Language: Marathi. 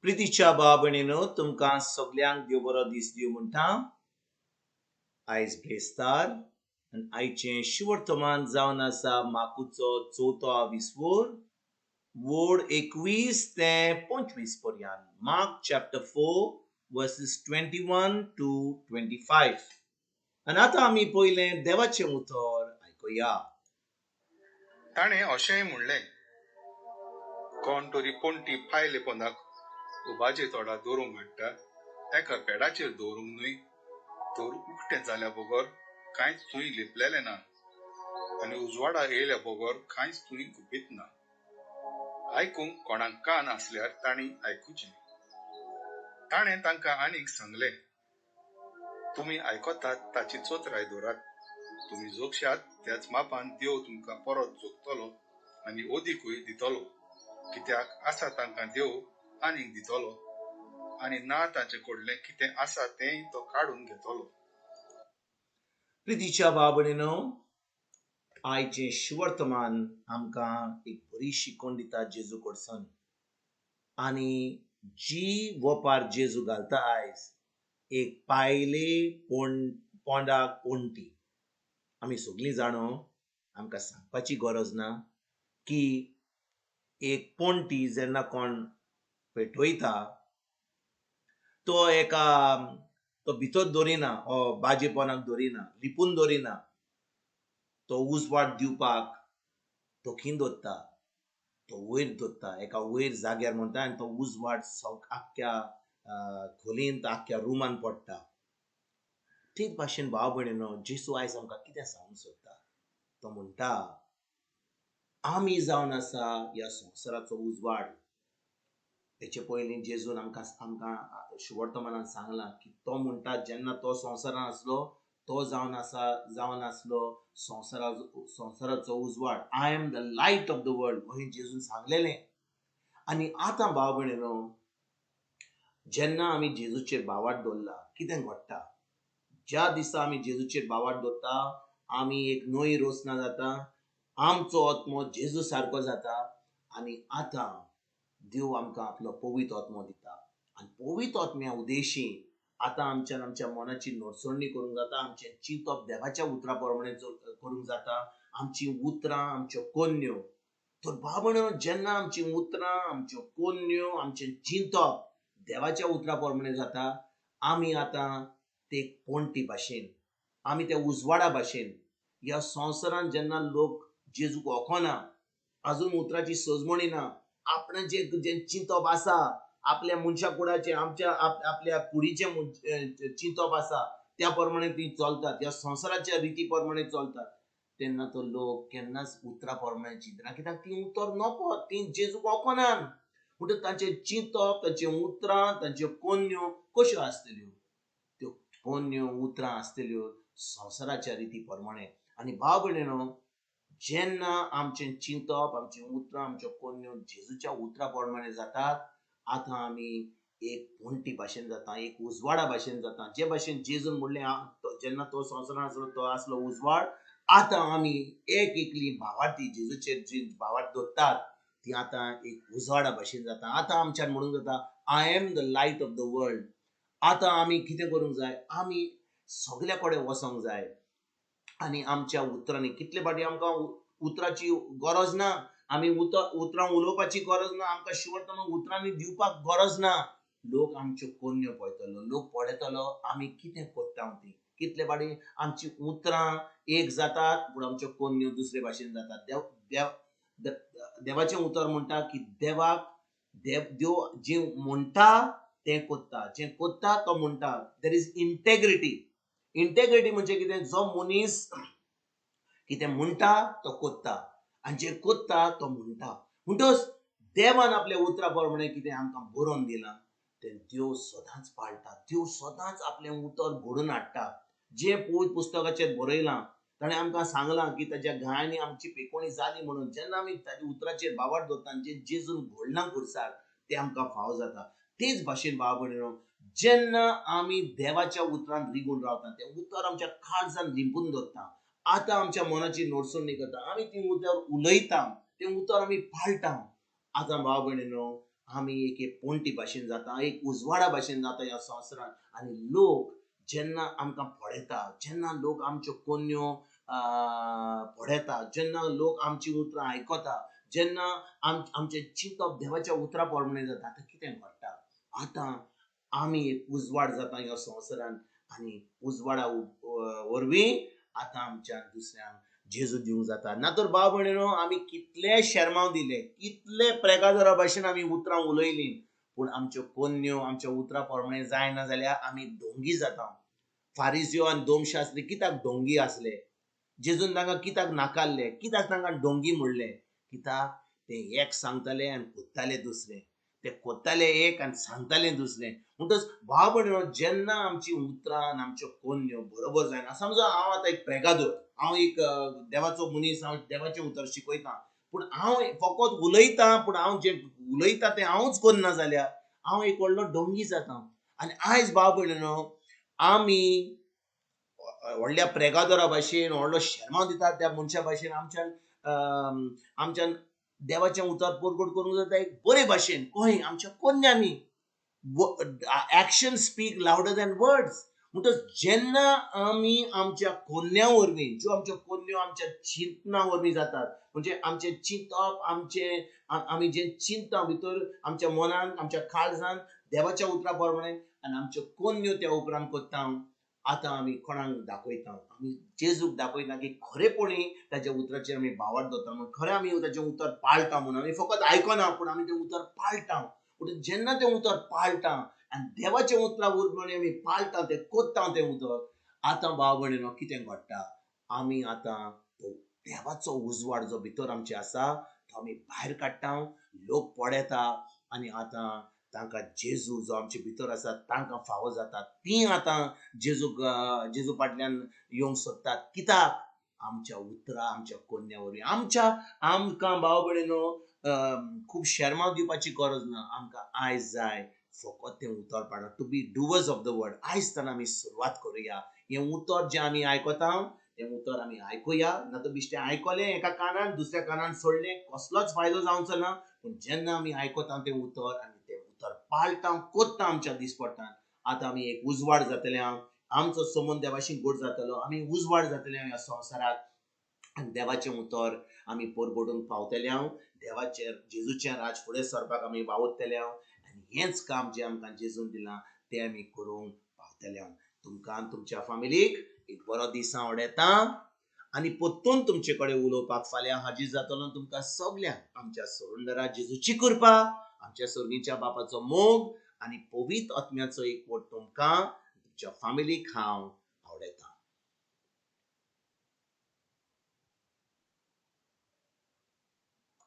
प्रितीच्या बाबणेनो तुमकां सगल्यांक देव बरो दीस दिवं म्हणटा. आयज ब्रेस्तार आनी आयचें शिवर्तमान जावन आसा माकूचो 4थो विस्वोर वोड 21 ते 25 पर्यंत. Mark chapter 4 versus 21 to 25. आनी आतां आमी पयलें देवाचें उतर आयकुया. ताणें अशेंय म्हणलें, कोण तरी पोंटी फायले पोंदाक उबाजे तोडा दवरूंक हाडटा, ताका पेडाचेर दवरूंक न्हय, तर उक्तें जाल्या बगर कांयच थंय लिपलेलें ना, आनी उजवाडा येयल्या बगर कांयच थंय गुपीत ना. आयकूंक कोणाक कान आसल्यार तांणी आयकुचें. ताणें तांकां आनीक सांगलें, तुमी आयकतात ताची चोत्राय दवरात. तुमी जोगशात त्याच मापान देव तुमकां परत जोगतलो आनी ओदीकूय दितलो, कित्याक आसा तांकां देव आनीक दितलो, आनी ना तांचे कडलें कितें आसा तेंय तो काडून घेतलो. प्रितीच्या बाबणेनो, आयचें शिवर्तमान आमकां एक बरी शिकवण दिता जेजू कडसून. आनी जी वोपार जेजू घालता आयज, एक पायले पोंडाक पोंटी. आमी सगळीं जाणो, आमकां सांगपाची गरज ना की एक पोंटी जेन्ना कोण पेटवयता तो भितर दवरिना, बाजे पोंदाक दवरिना, लिपून दवरिना. तो उजवाड दिवपाक तोखीन दवरता, तो वयर दवरता, एका वयर जाग्यार म्हणटा, आनी तो उजवाड आख्ख्या खोलींत आख्ख्या रुमान पडटा. तेच भाशेन भाव भयणीनो, जेजू आयज आमकां कितें सांगूंक सोदता. तो म्हणटा, आमी जावन आसा ह्या संवसाराचो उजवाड. हेचे पयलीं जेजून आमकां शिवर्तमानान सांगलां की तो म्हणटा जेन्ना तो संवसारान आसलो, तो जावन आसलो संवसाराचो उजवाड. I am the light of the world अशें जेजून सांगलेलें. आनी आतां भाव भयणीनो, जेन्ना आमी जेजूचेर बावाट दवरला, कितें घडटा? ज्या दिसा आमी जेजूचेर बावाट दवरता, आमी एक नवी रोसना जाता, आमचो आत्मो जेजू सारको जाता. आनी आतां देव आमकां आपलो पवित्र आत्मो दिता. आनी पवित्र आत्म्या उदेशी आतां आमच्यान आमच्या मनाची नडसडणी करूंक जाता, आमचें चिंतप देवाच्या उतरा प्रमाणे करूंक जाता, आमची उतरां, आमच्यो कोन्यो. तर बाबणो, जेन्ना आमची उतरां, आमच्यो कोन्यो, आमचें चिंतप देवाच्या उतरा प्रमाणे जाता, आमी आतां ते पोंटी भाशेन, आमी त्या उजवाडा भाशेन ह्या संवसारान जेन्ना लोक जेजूक वखना, अजून उतराची सजमणी ना, आपण जे चिंतप आसा, आपल्या मनशा कुडाचे, आपल्या कुडीचे चिंतप आसा, त्या प्रमाणे ती चलतात, ह्या संवसाराच्या रिती प्रमाणे चलतात. तेन्ना तो लोक केन्नाच उतरा प्रमाणे चिंतना, कित्याक ती उतर नपत, ती जेजूक वखनान. म्हणटच तांचे चिंतप, तांचे उतरां, तांच्यो कोन्यो कश्यो आसतल्यो? त्यो कोन्यो उतरां आसतल्यो संवसाराच्या रिती प्रमाणे. आनी भाव भयणीनो, जेन्ना आमचें चिंतप, आमचें उतरां, आमच्यो कोन्यो जेजूच्या उतरा प्रमाणे जातात, आतां आमी एक पोंटी भाशेन जाता, एक उजवाडा भाशेन जाता. जे भाशेन जेजून म्हणलें जेन्ना तो संवसारान आसलो, तो आसलो उजवाड. आतां आमी एक एकली भावार्थी जेजूचेर जी भावार्थ दवरतात, ती आतां एक उजवाडा भाशेन जाता. आतां आमच्यान म्हणूंक जाता, I am the light of the world. आतां आमी कितें करूंक जाय? आमी सगल्या कडेन वचोंक जाय. आनी आमच्या उतरांनी कितले फाटी आमकां उतराची गरज ना, आमी उतरां उलोवपाची गरज ना, आमकां शिवर्तमान उतरांनी दिवपाक गरज ना. लोक आमच्यो कोन्यो पळयतलो, लोक पळयतलो आमी कितें करता ती. कितले फाटी आमची उतरां एक जातात, पूण आमच्यो कोन्यो दुसरे भाशेन जातात. देवाचें उतर म्हणटा की देव जें म्हणटा तें कोत्ता, जें कोत्ता तो म्हणटा. There is integrity. इंटेग्रिटी म्हणजे कितें? जो मनीस कितें म्हणटा तो कोत्ता, आनी जें कोत्ता तो म्हणटा. म्हणटच देवान आपल्या उतरा प्रमाणे कितें आमकां बरोवन दिलां, तें देव सदांच पाळटा. देव सदांच आपलें उतर घडोवन हाडटा. जें पवित्र पुस्तकाचेर बरयलां, ताणें आमकां सांगलां की ताच्या घायांनी आमची पेकोवणी जाली म्हणून. जेन्ना आमी ताच्या उतराचेर बावाट दवरता, जें जेजून घडलां खुर्सार, तें आमकां फाव जाता. तेच भाशेन भाव भयणीनो, जेन्ना आमी देवाच्या उतरान रिगून रावता, तें उतर आमच्या काळजान लिंपून दवरता. आतां आमच्या मनाची नडसडणी करता, आमी ती उतर उलयता, तें उतर आमी पाळटा. आतां भाव भयणीनो, आमी एक पोंटी भाशेन जाता, एक उजवाडा भाशेन जाता ह्या संवसारान. आनी लोक जेन्ना आमकां पळयता, जेन्ना लोक आमच्यो कोन्यो पळयता, जेन्ना लोक आमची उतरां आयकता, जेन्ना आमचें चिंतप देवाच्या उतरा प्रमाणे जाता, आतां कितें घडटा? आतां आमी एक उजवाड जाता ह्या संवसारान. आनी उजवाडा वरवीं आतां आमच्यान दुसऱ्यांक जेजू दिवंक जाता. ना तर भाव भयणीनो, आमी कितले शर्माव दिले, कितले प्रेगादरा भाशेन आमी उतरां उलयलीं, पूण आमच्यो कोन्यो आमच्या उतरा प्रमाणे जायना जाल्यार आमी ढोंगी जाता. फारिजियो आनी दोमशास्त्री कित्याक ढोंगी आसले? जेजून तांकां कित्याक नाकारले? कित्याक तांकां ढोंगी म्हणले? कित्याक ते एक सांगताले आनी कोत्ताले दुसरें. ते कोत्ताले एक आनी सांगताले दुसरें. म्हणटच भाव भयणीनो, जेन्ना आमची उतरां आनी आमच्यो कोन्यो बरोबर जायना, समजा हांव आतां एक प्रेगादोर, हांव एक देवाचो मनीस, हांव देवाचें उतर शिकयतां, पूण हांव फकत उलयतां, पूण हांव जें उलयतां तें हांवूच करना जाल्यार हांव एक व्हडलो ढोंगी जाता. आनी आयज भाव भयणीनो, आमी व्हडल्या प्रेगादोरा भाशेन व्हडलो शर्माव दितात त्या मनशा भाशेन आमच्यान देवाचें उतर परगट करूंक जाता एक बरे भाशेन. खंय? आमच्या कोन्यांनी. Action speak louder than words. म्हणटच जेन्ना आमी आमच्या कोन्या वरवीं, ज्यो आमच्यो कोन्यो आमच्या चिंतना वरवीं जातात, म्हणजे आमचें चिंतप, आमी जें चिंतता भितर आमच्या मनान, आमच्या काळजान देवाच्या उतरा प्रमाणे, आनी आमच्यो कोन्यो त्या उपरांत कोत्ता, आतां आमी कोणाक दाखयता? आमी जेजूक दाखयता की खरेपणी ताच्या उतराचेर आमी भावार्थ दवरता, म्हणून खरें आमी ताचें उतर पाळटा. म्हणून आमी फकत आयकना, पूण आमी तें उतर पाळटा. पूण जेन्ना तें उतर पाळटा आनी देवाच्या उतरा प्रमाणे आमी पाळटा, तें कोत्ता तें उतर, आतां भाव भयणीनो कितें घडटा? आमी आतां तो देवाचो उजवाड जो भितर आमचे आसा तो आमी भायर काडटा. लोक पळयता आनी आतां तांकां जेजू जो आमचे भितर आसा तांकां फावो जाता. तीं आतां जेजू फाटल्यान येवंक सोदतात. कित्याक? आमच्या उतरां, आमच्या कोन्या वरवीं. आमकां भाव भयणीनो खूब शर्माव दिवपाची गरज ना. आमकां आयज जाय फकत तें उतर पाडप, to be doers of the word. आयज तान आमी सुरवात करुया. हें उतर जें आमी आयकता तें उतर आमी आयकुया. ना तर बिश्टें आयकलें एका कानान, दुसऱ्या कानान सोडलें, कसलोच फायदो जावचो ना. पूण जेन्ना आमी आयकता तें उतर आनी तें उतर पाळटा, कोत्ता आमच्या दिसपट्टान, आतां आमी एक उजवाड जातले. आमचो संबंद देवाशी गोड जातलो. आमी उजवाड जातले ह्या संवसाराक. आनी देवाचें उतर आमी परगटूंक पावतले. देवाचेर जेजूचें राज फुडें सरपाक आमी वावुरतले. आनी हेंच काम जें आमकां जेजून दिलां तें आमी करूंक पावतले. तुमकां आनी तुमच्या फॅमिलीक एक बरो दीस हांव उडयतां. आनी परतून तुमचे कडेन उलोवपाक फाल्यां हाजीर जातलो. तुमकां सगल्यांक आमच्या सोडूनदारा जेजूची कृपा, आमच्या सर्गीच्या बापाचो मोग आनी पवित्र आत्म्याचो एकवट तुमकां तुमच्या फॅमिलीक हांव